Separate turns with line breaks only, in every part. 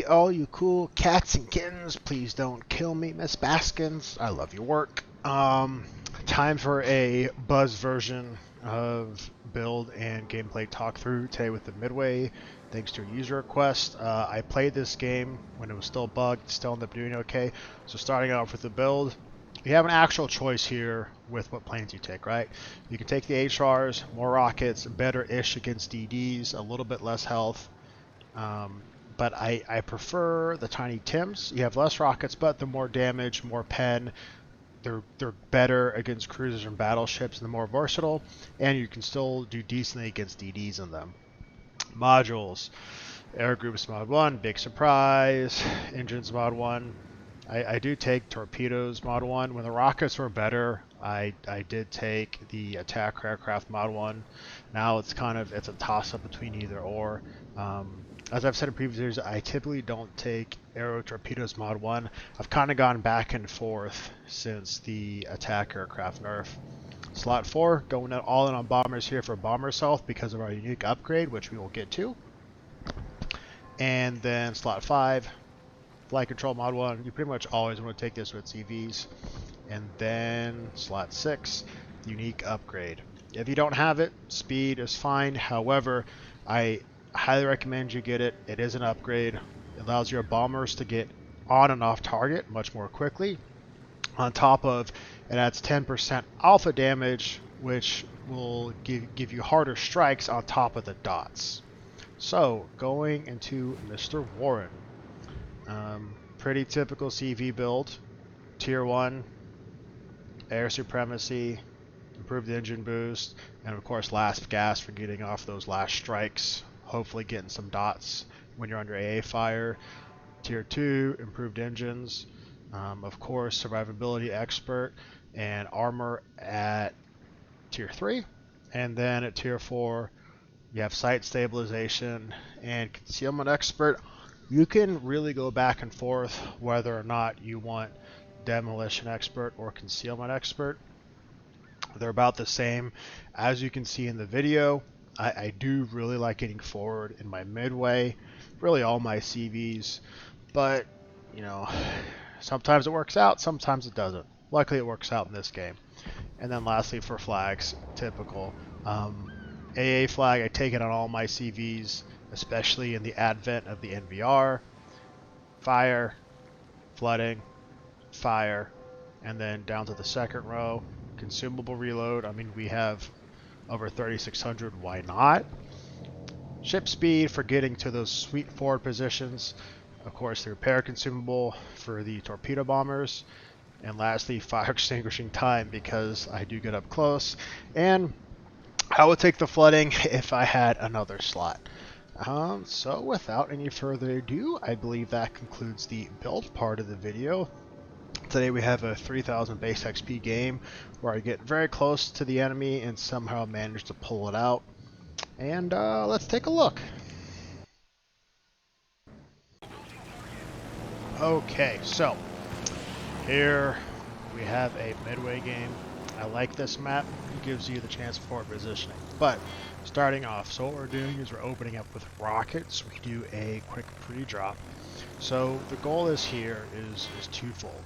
all you cool cats and kittens, please don't kill me, Miss Baskins. I love your work. Time for a buzz version of build and gameplay talk through today with the Midway, thanks to a user request. I played this game when it was still bugged, still ended up doing okay. So starting off with the build, you have an actual choice here with what planes you take, right? You can take the HRs, more rockets, better-ish against DDs, a little bit less health. But I prefer the tiny Tims. You have less rockets, but they're more damage, more pen. They're better against cruisers and battleships, and they're more versatile. And you can still do decently against DDs in them. Modules, air groups mod 1, big surprise. Engines mod 1. I do take torpedoes mod 1. When the rockets were better, I did take the attack aircraft mod 1. Now it's a toss-up between either or. As I've said in previous years, I typically don't take aero torpedoes mod 1. I've kind of gone back and forth since the attack aircraft nerf. Slot 4, going all in on bombers here for bomber self because of our unique upgrade, which we will get to. And then slot 5, flight control mod 1. You pretty much always want to take this with CVs. And then slot 6, unique upgrade. If you don't have it, speed is fine. However, I highly recommend you get it. It is an upgrade. It allows your bombers to get on and off target much more quickly. On top of it adds 10% alpha damage, which will give you harder strikes on top of the dots. So going into Mr. Warren. Pretty typical CV build. Tier 1, air supremacy, improved engine boost, and of course last gas for getting off those last strikes. Hopefully getting some dots when you're under AA fire. Tier 2, improved engines. Of course, survivability expert and armor at tier 3. And then at tier 4, you have sight stabilization and concealment expert. You can really go back and forth whether or not you want demolition expert or concealment expert. They're about the same. As you can see in the video, I do really like getting forward in my Midway, really all my CVs, but you know, sometimes it works out, sometimes it doesn't. Luckily it works out in this game. And then lastly for flags, typical. AA flag, I take it on all my CVs, especially in the advent of the NVR. Fire, flooding, fire, and then down to the second row, consumable reload. I mean, we have over 3,600, why not? Ship speed for getting to those sweet forward positions. Of course, the repair consumable for the torpedo bombers. And lastly, fire extinguishing time because I do get up close. And I would take the flooding if I had another slot. So without any further ado, I believe that concludes the build part of the video. Today we have a 3000 base XP game where I get very close to the enemy and somehow manage to pull it out. And let's take a look. Okay, so here we have a Midway game. I like this map. It gives you the chance for positioning. But starting off, so what we're doing is we're opening up with rockets. We do a quick pre-drop. So the goal is is twofold.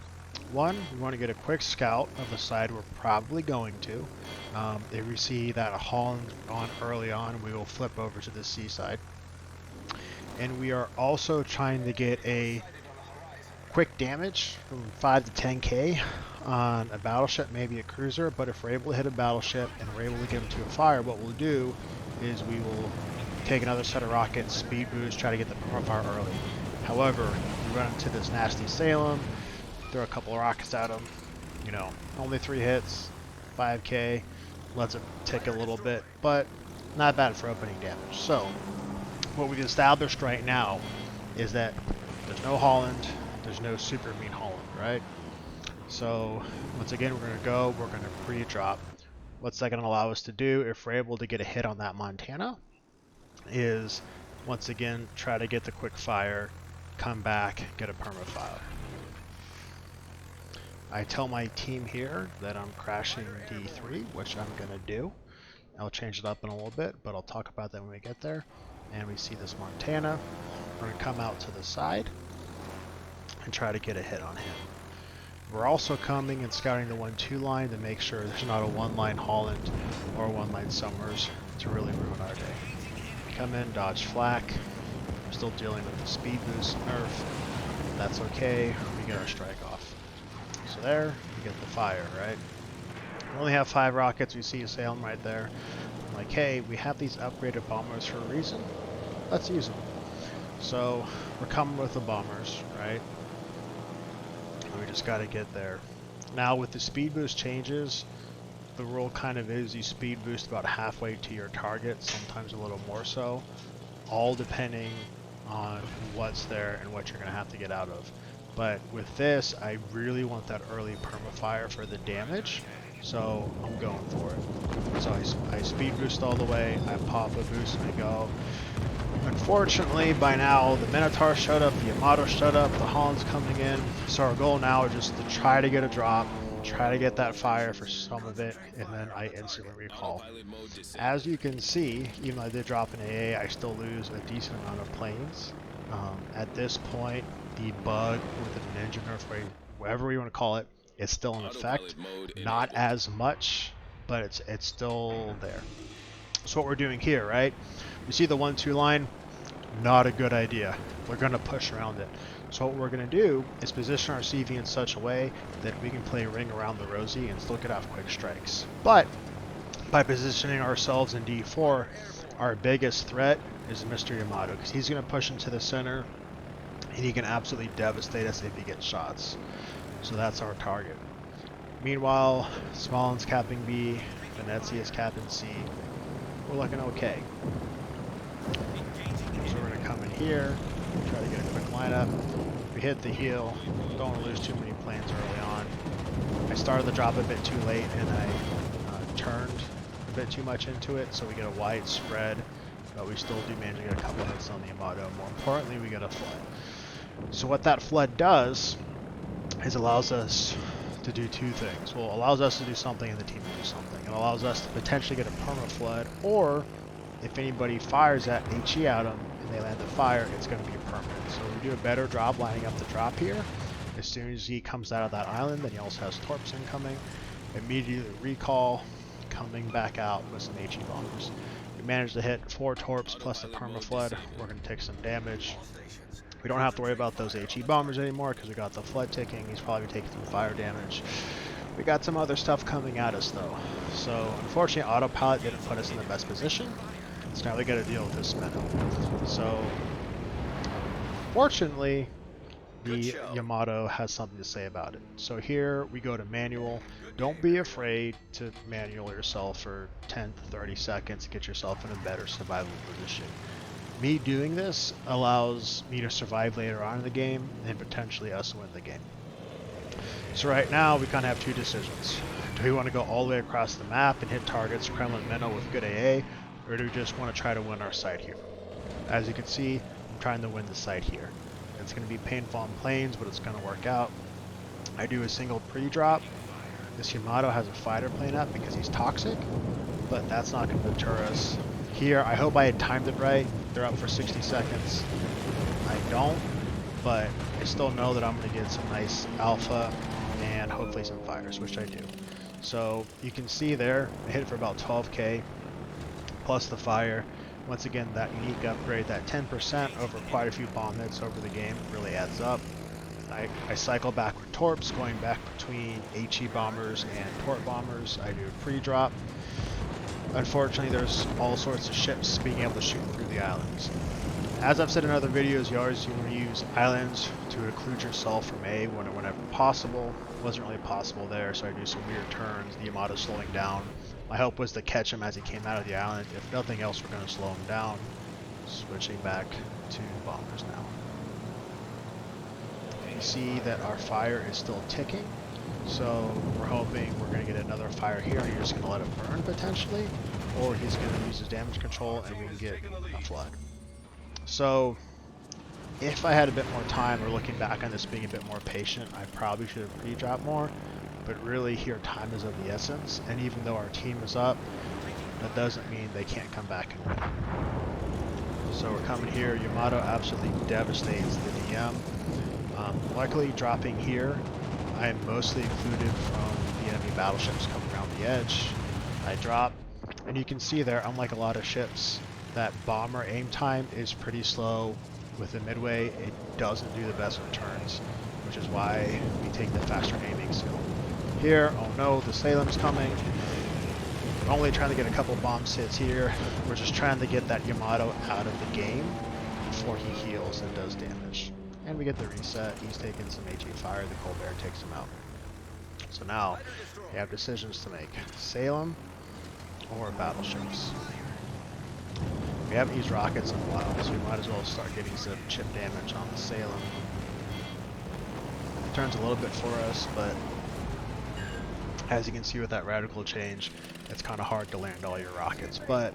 One, we want to get a quick scout of the side we're probably going to. If we see that Holland on early on, we will flip over to the seaside. And we are also trying to get a quick damage from 5 to 10k on a battleship, maybe a cruiser. But if we're able to hit a battleship and we're able to get them to a fire, what we'll do is we will take another set of rockets, speed boost, try to get the fire early. However, we run into this nasty Salem, throw a couple of rockets at them, you know, only 3 hits, 5k, lets it tick a little bit, but not bad for opening damage. So what we've established right now is that there's no Holland, there's no super mean Holland, right? So once again, we're going to pre-drop. What's that going to allow us to do if we're able to get a hit on that Montana is once again try to get the quick fire, come back, get a permafire. I tell my team here that I'm crashing D3, which I'm going to do. I'll change it up in a little bit, but I'll talk about that when we get there. and we see this Montana. We're going to come out to the side and try to get a hit on him. We're also coming and scouting the 1-2 line to make sure there's not a 1-line Holland or a 1-line Summers to really ruin our day. Come in, dodge flak. We're still dealing with the speed boost nerf. That's okay. We get our strike off. So there, we get the fire, right? We only have 5 rockets. We see a Salem right there. I'm like, hey, we have these upgraded bombers for a reason. Let's use them. So we're coming with the bombers, right? We just got to get there. Now with the speed boost changes, the rule kind of is you speed boost about halfway to your target, sometimes a little more so, all depending on what's there and what you're going to have to get out of. But with this, I really want that early permafire for the damage, so I'm going for it. So I speed boost all the way, I pop a boost and I go. Unfortunately, by now, the Minotaur showed up, the Yamato showed up, the Holland's coming in. So our goal now is just to try to get a drop, try to get that fire for some of it, and then I instantly recall. As you can see, even though I did drop an AA, I still lose a decent amount of planes. At this point, the bug with the ninja nerf, whatever you want to call it, is still in effect. Not as much, but it's still there. So what we're doing here, right? You see the 1-2 line? Not a good idea. We're going to push around it. So what we're going to do is position our CV in such a way that we can play ring around the Rosie and still get off quick strikes. But by positioning ourselves in D4, our biggest threat is Mr. Yamato, because he's going to push into the center and he can absolutely devastate us if he gets shots. So that's our target. Meanwhile, Smolin's capping B, Venezia is capping C. We're looking okay. So we're going to come in here, try to get a quick lineup. We hit the heel, don't want to lose too many planes early on. I started the drop a bit too late and I turned a bit too much into it, so we get a wide spread, but we still do manage to get a couple hits on the Yamato. More importantly, we get a flood. So what that flood does is allows us to do 2 things. Well, it allows us to do something and the team to do something. It allows us to potentially get a perma flood, or if anybody fires at HE at them and they land the fire, it's going to be permanent. So we do a better job lining up the drop here. As soon as he comes out of that island, then he also has torps incoming. Immediately recall, coming back out with some HE bombers. We managed to hit 4 torps plus the perma flood. We're going to take some damage. We don't have to worry about those HE bombers anymore because we got the flood ticking. He's probably taking some fire damage. We got some other stuff coming at us though. So unfortunately, autopilot didn't put us in the best position. So now we got to deal with this minnow. So fortunately, the Yamato has something to say about it. So here we go to manual. Don't be afraid to manual yourself for 10 to 30 seconds to get yourself in a better survival position. Me doing this allows me to survive later on in the game and potentially us win the game. So right now we kind of have 2 decisions. Do we want to go all the way across the map and hit targets Kremlin Minnow with good AA, or do we just want to try to win our side here? As you can see, I'm trying to win the side here. It's going to be painful on planes, but it's going to work out. I do a single pre-drop. This Yamato has a fighter plane up because he's toxic, but that's not going to deter us. Here, I hope I had timed it right. They're up for 60 seconds. I don't, but I still know that I'm going to get some nice alpha and hopefully some fires, which I do. So you can see there, I hit it for about 12k plus the fire. Once again, that unique upgrade, that 10% over quite a few bomb hits over the game really adds up. I cycle back with torps, going back between HE bombers and torp bombers. I do a pre-drop. Unfortunately, there's all sorts of ships being able to shoot through the islands. As I've said in other videos, you always want to use islands to occlude yourself from A whenever possible. It wasn't really possible there, so I do some weird turns. The Yamato slowing down. My hope was to catch him as he came out of the island. If nothing else, we're going to slow him down. Switching back to bombers now. You see that our fire is still ticking. So we're hoping we're going to get another fire here. You're just going to let it burn potentially, or he's going to use his damage control and we can get a flood. So if I had a bit more time, or looking back on this being a bit more patient, I probably should have pre-dropped more. But really here, time is of the essence. And even though our team is up, that doesn't mean they can't come back and win. So we're coming here. Yamato absolutely devastates the DM. Luckily, dropping here, I am mostly excluded from the enemy battleships coming around the edge. I drop, and you can see there, unlike a lot of ships, that bomber aim time is pretty slow. With the Midway, it doesn't do the best returns, which is why we take the faster aiming skill. Here, oh no, the Salem's coming. We're only trying to get a couple bomb hits here. We're just trying to get that Yamato out of the game before he heals and does damage. And we get the reset. He's taking some HE fire. The Colbert takes him out. So now we have decisions to make: Salem or battleships. We haven't used rockets in a while, so we might as well start getting some chip damage on the Salem. It turns a little bit for us, but as you can see with that radical change, it's kind of hard to land all your rockets. But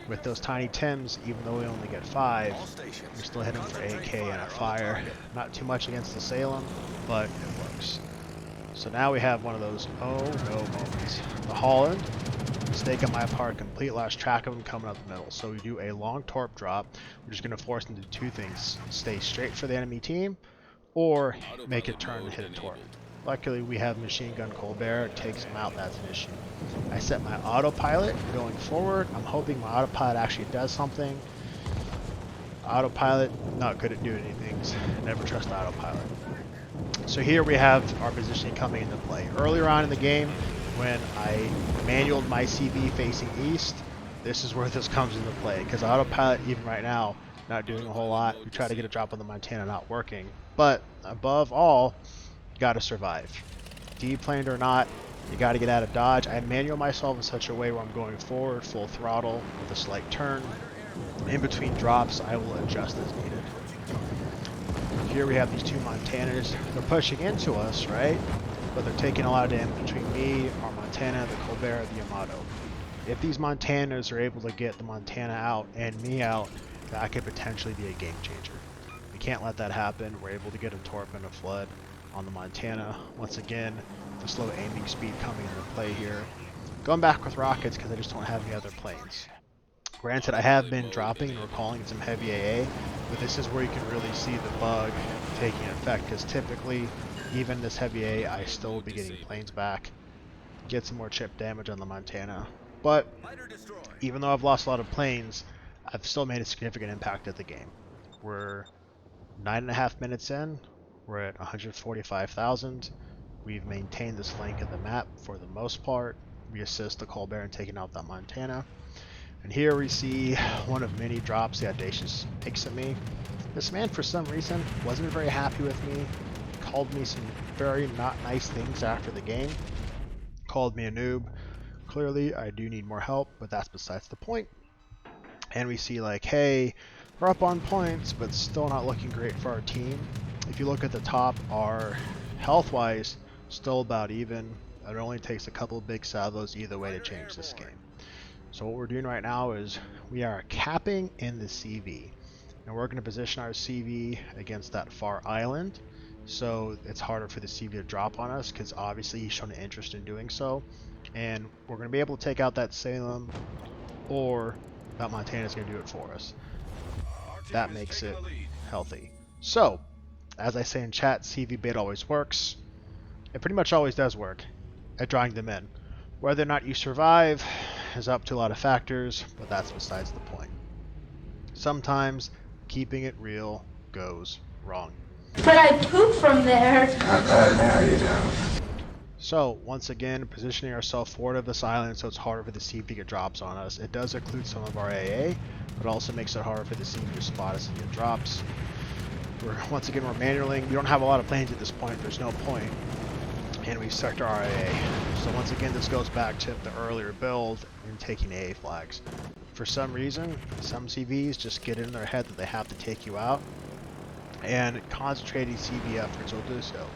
with those tiny Tims, even though we only get 5, we still hit them for 8k and a fire. Not too much against the Salem, but it works. So now we have one of those oh no moments. The Holland, mistake on my part, complete lost track of him coming up the middle. So we do a long torp drop. We're just going to force him to do two things: stay straight for the enemy team, or make it turn and hit a torp. Luckily, we have machine gun Colbert. It takes him out. That's an issue. I set my autopilot going forward. I'm hoping my autopilot actually does something. Autopilot, not good at doing anything. Never trust autopilot. So here we have our positioning coming into play. Earlier on in the game, when I manualed my CV facing east, this is where this comes into play. Because autopilot, even right now, not doing a whole lot. We try to get a drop on the Montana, not working. But above all, gotta survive. D-planed or not, you gotta get out of dodge. I manual myself in such a way where I'm going forward, full throttle, with a slight turn. In between drops, I will adjust as needed. Here we have these two Montanas. They're pushing into us, right? But they're taking a lot of damage between me, our Montana, the Colbert, the Yamato. If these Montanas are able to get the Montana out and me out, that could potentially be a game changer. We can't let that happen. We're able to get a torp and a flood on the Montana. Once again, the slow aiming speed coming into play here. Going back with rockets because I just don't have any other planes. Granted, I have been dropping and recalling some heavy AA, but this is where you can really see the bug taking effect, because typically, even this heavy AA, I still will be getting planes back. Get some more chip damage on the Montana. But, even though I've lost a lot of planes, I've still made a significant impact at the game. We're 9.5 minutes in. We're at 145,000. We've maintained this flank of the map for the most part. We assist the Colbert in taking out that Montana. And here we see one of many drops the Audacious makes at me. This man, for some reason, wasn't very happy with me. Called me some very not nice things after the game. Called me a noob. Clearly, I do need more help, but that's besides the point. And we see like, hey, we're up on points, but still not looking great for our team. If you look at the top, our health-wise, still about even. It only takes a couple of big salvos either way to change this game. So what we're doing right now is we are capping in the CV. And we're going to position our CV against that far island. So it's harder for the CV to drop on us because obviously he's shown an interest in doing so. And we're going to be able to take out that Salem, or that Montana is going to do it for us. That makes it healthy. So, as I say in chat, CV bait always works. It pretty much always does work at drawing them in. Whether or not you survive is up to a lot of factors, but that's besides the point. Sometimes keeping it real goes wrong.
But I poop from there.
Now you don't.
So, once again, positioning ourselves forward of this island so it's harder for the CV to get drops on us. It does include some of our AA, but also makes it harder for the CV to spot us and get drops. Once again, we're manualing. We don't have a lot of planes at this point. There's no point. And we start our AA. So once again, this goes back to the earlier build and taking AA flags. For some reason, some CVs just get in their head that they have to take you out, and concentrating CV efforts will do so.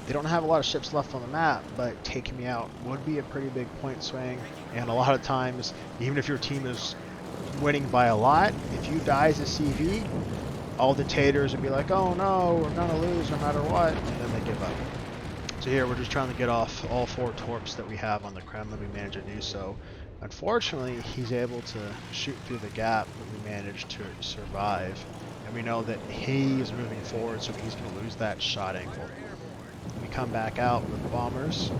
They don't have a lot of ships left on the map, but taking me out would be a pretty big point swing. And a lot of times, even if your team is winning by a lot, if you die as a CV, all the taters would be like, oh no, we're gonna lose no matter what, and then they give up. So here we're just trying to get off all 4 torps that we have on the Kremlin. We managed to do so. Unfortunately, he's able to shoot through the gap, but we managed to survive. And we know that he's moving forward, so he's going to lose that shot angle. We come back out with the bombers.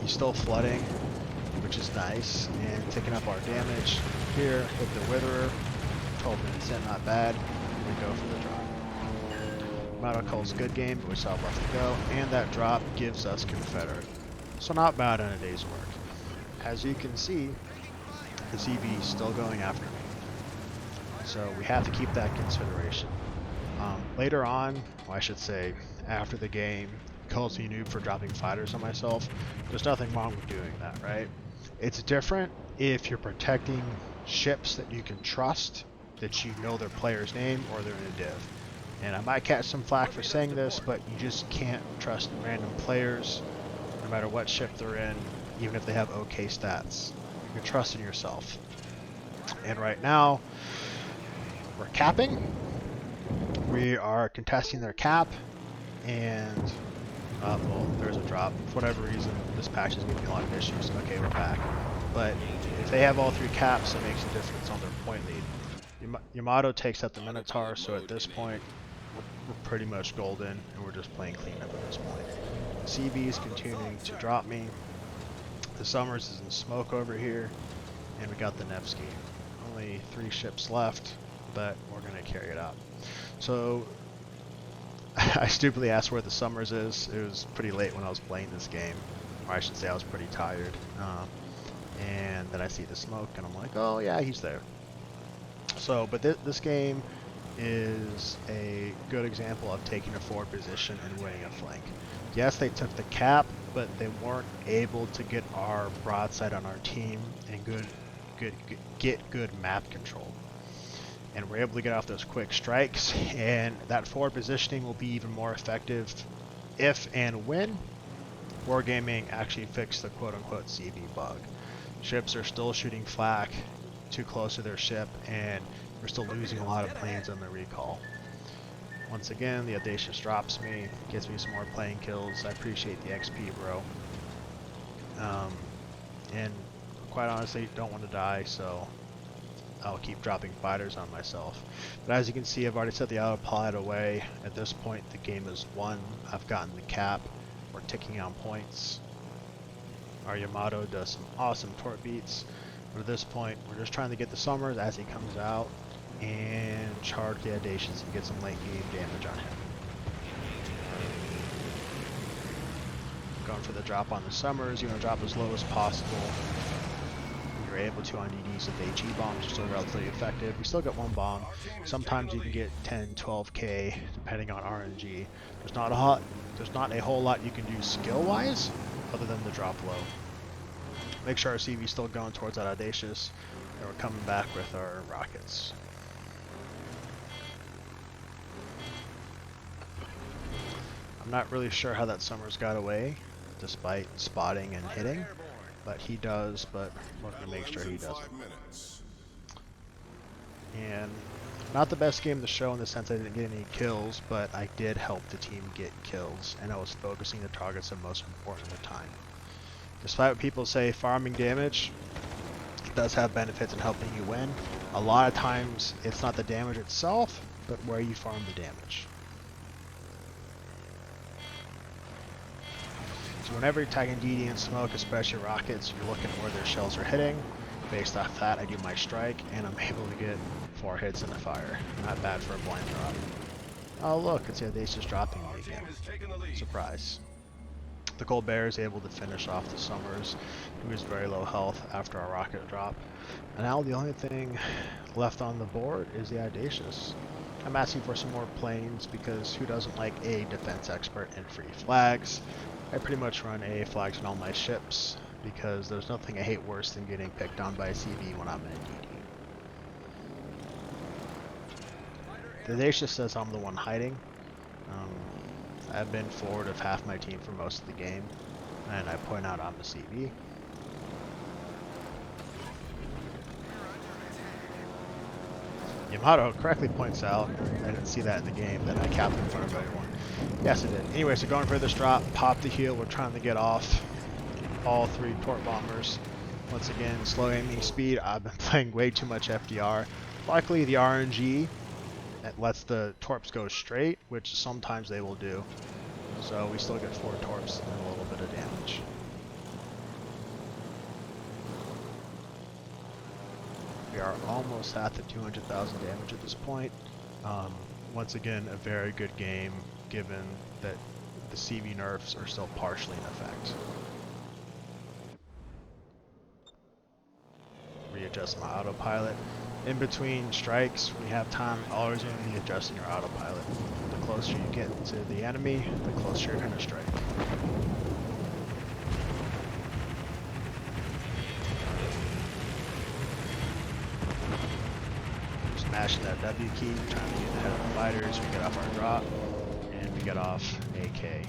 He's still flooding, which is nice, and taking up our damage. Here, hit the Witherer. 12 minutes in, not bad. We go for the drop. Motto calls good game, but we still have left to go, and that drop gives us Confederate. So not bad on a day's work. As you can see, the CB is still going after me. So we have to keep that consideration. Later on, well, I should say after the game, he calls me noob for dropping fighters on myself. There's nothing wrong with doing that, right? It's different if you're protecting ships that you can trust, that you know their player's name or they're in a div. And I might catch some flack for saying this, but you just can't trust random players, no matter what ship they're in, even if they have okay stats. You can trust in yourself. And right now, we're capping. We are contesting their cap, and well, there's a drop. For whatever reason, this patch is giving me a lot of issues. Okay, we're back. But if they have all 3 caps, it makes a difference on their point lead. Yamato takes out the Minotaur, so at this point, we're pretty much golden, and we're just playing cleanup at this point. CB is continuing to drop me. The Summers is in smoke over here, and we got the Nevsky. Only 3 ships left, but we're going to carry it out. So I stupidly asked where the Summers is. It was pretty late when I was playing this game, or I should say I was pretty tired. And then I see the smoke, and I'm like, oh yeah, he's there. So, but this game is a good example of taking a forward position and winning a flank. Yes, they took the cap, but they weren't able to get our broadside on our team and get good map control. And we're able to get off those quick strikes, and that forward positioning will be even more effective if and when Wargaming actually fixed the quote-unquote CB bug. Ships are still shooting flak too close to their ship, and we're still losing a lot of planes on the recall. Once again, the Audacious drops me, gets me some more plane kills. I appreciate the XP, bro. And quite honestly, don't want to die, so I'll keep dropping fighters on myself. But as you can see, I've already set the autopilot away. At this point, the game is won. I've gotten the cap. We're ticking on points. Our Yamato does some awesome torp beats. But at this point, we're just trying to get the Summers as he comes out and charge the Audacious and get some late game damage on him. Going for the drop on the Summers. You want to drop as low as possible. You're able to on DDs with HE bombs, are still relatively effective. We still get 1 bomb. Sometimes you can get 10, 12k depending on RNG. There's not a whole lot you can do skill-wise other than the drop low. Make sure our CV's still going towards that Audacious, and we're coming back with our rockets. I'm not really sure how that Summers got away, despite spotting and hitting, but he does, but we're going to make sure he doesn't. And not the best game of the show in the sense I didn't get any kills, but I did help the team get kills, and I was focusing the targets that are most important at the time. Despite what people say, farming damage does have benefits in helping you win. A lot of times, it's not the damage itself, but where you farm the damage. So whenever you're tagging DD and smoke, especially rockets, you're looking at where their shells are hitting. Based off that, I do my strike, and I'm able to get 4 hits in the fire. Not bad for a blind drop. Oh look, it's the Audacious dropping me again. Surprise. The Gold Bear is able to finish off the Summers, who is very low health after our rocket drop. And now the only thing left on the board is the Audacious. I'm asking for some more planes because who doesn't like a defense expert and free flags? I pretty much run AA flags on all my ships because there's nothing I hate worse than getting picked on by a CB when I'm in a DD. The Audacious says I'm the one hiding. I've been forward of half my team for most of the game, and I point out I'm the CB. Yamato correctly points out, I didn't see that in the game, that I capped in front of everyone. Yes, I did. Anyway, so going for this drop, pop the heal, we're trying to get off all 3 torp bombers. Once again, slow aiming speed. I've been playing way too much FDR. Luckily, the RNG that lets the torps go straight, which sometimes they will do. So we still get 4 torps and a little bit of damage. We are almost at the 200,000 damage at this point. Once again, a very good game, given that the CV nerfs are still partially in effect. Readjust my autopilot. In between strikes, when you have time, always going to be adjusting your autopilot. The closer you get to the enemy, the closer you're going to strike. Smashing that W key, trying to get ahead of the fighters. We get off our drop, and we get off AK.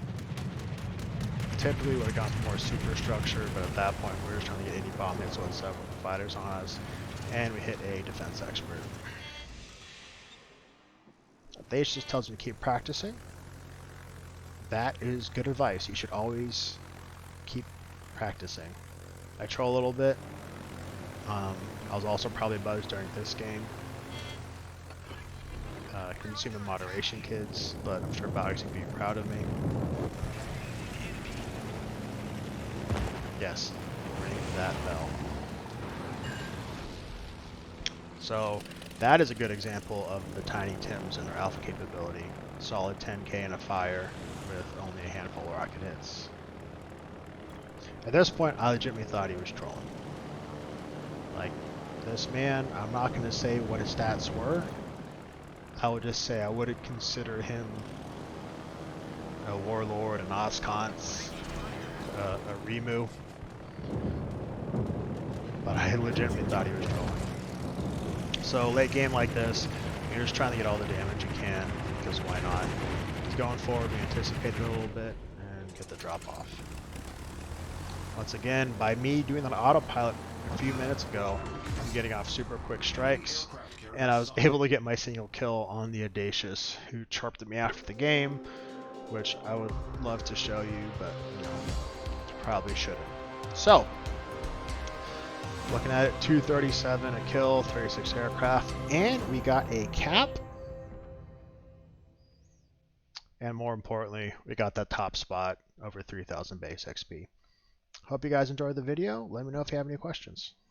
Typically would have gone for more superstructure, but at that point we were just trying to get any bomb hits whatsoever with the fighters on us, and we hit a defense expert. They just tells me to keep practicing. That is good advice. You should always keep practicing. I troll a little bit. I was also probably buzzed during this game. Consume in moderation, kids, but I'm sure Boggs would be proud of me. Yes, ring that bell. So that is a good example of the Tiny Tims and their alpha capability. Solid 10k in a fire with only a handful of rocket hits. At this point, I legitimately thought he was trolling. Like, this man, I'm not going to say what his stats were. I would just say I wouldn't consider him a warlord, an Oscons, a Remu. But I legitimately thought he was trolling. So late game like this, you're just trying to get all the damage you can, because why not? He's going forward, we anticipate it a little bit, and get the drop off. Once again, by me doing that autopilot a few minutes ago, I'm getting off super quick strikes, and I was able to get my single kill on the Audacious, who chirped at me after the game, which I would love to show you, but you know, probably shouldn't. So, looking at it, 237 a kill, 36 aircraft, and we got a cap. And more importantly, we got that top spot over 3,000 base XP. Hope you guys enjoyed the video. Let me know if you have any questions.